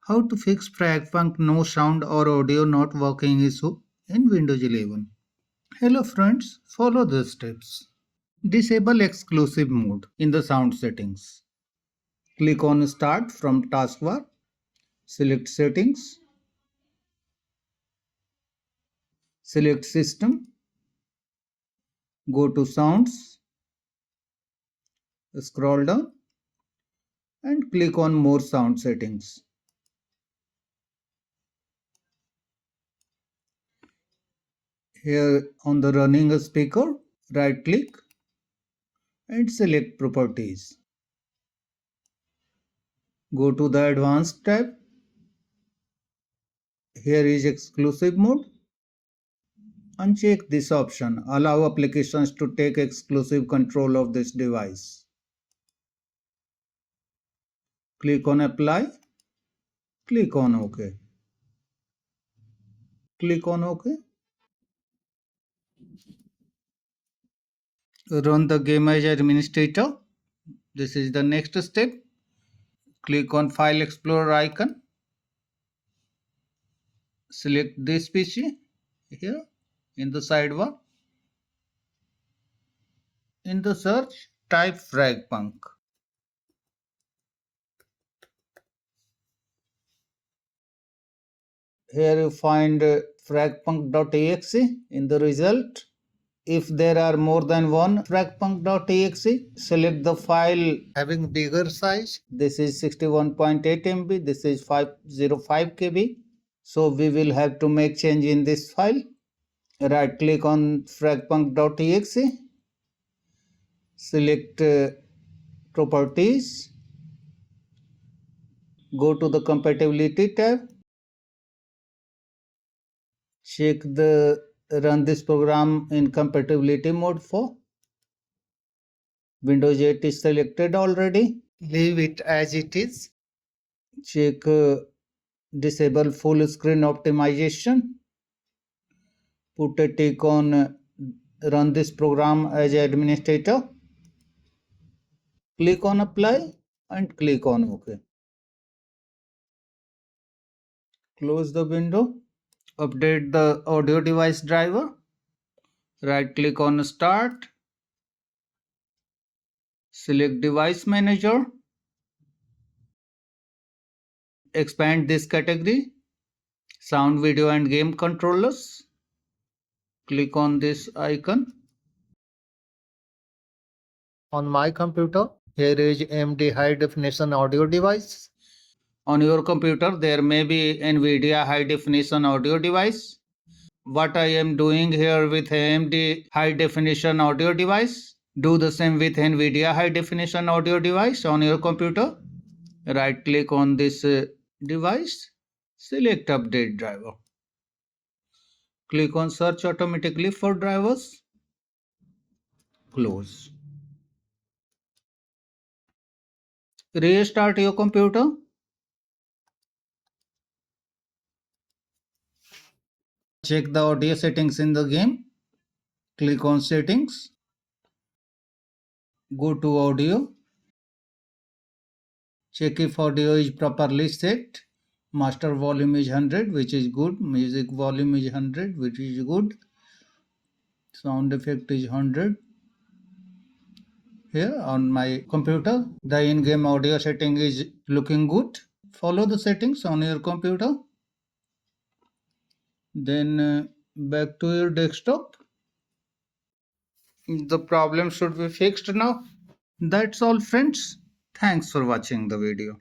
How to fix Fragpunk no sound or audio not working issue in Windows 11. Hello friends, follow the steps. Disable exclusive mode in the sound settings. Click on Start from taskbar. Select Settings. Select System. Go to Sounds. Scroll down and click on More Sound Settings. Here on the running speaker, right click and select Properties. Go to the Advanced tab. Here is Exclusive mode. Uncheck this option. Allow applications to take exclusive control of this device. Click on Apply. Click on OK. Click on OK. Run the game as administrator. This is the next step. Click on File Explorer icon. Select this PC here in the sidebar. In the search, type Fragpunk. Here you find fragpunk.exe in the result. If there are more than one fragpunk.exe, select the file having bigger size. This is 61.8 MB, this is 505 KB. So we will have to make change in this file. Right click on fragpunk.exe. Select Properties. Go to the Compatibility tab. Check the Run this program in compatibility mode for. Windows 8 is selected already. Leave it as it is. Check Disable full screen optimization. Put a tick on Run this program as administrator. Click on Apply and click on OK. Close the window. Update the audio device driver. Right click on Start. Select Device Manager. Expand this category. Sound, video and game controllers. Click on this icon. On my computer, here is AMD high definition audio device. On your computer, there may be NVIDIA high definition audio device. What I am doing here with AMD high definition audio device, do the same with NVIDIA high definition audio device on your computer. Right click on this device, select update driver. Click on search automatically for drivers. Close. Restart your computer. Check the audio settings in the game. Click on settings. Go to audio. Check if audio is properly set. Master volume is 100, which is good. Music volume is 100, which is good. Sound effect is 100. Here on my computer, the in-game audio setting is looking good. Follow the settings on your computer. Then back to your desktop. The problem should be fixed now. That's all friends. Thanks for watching the video.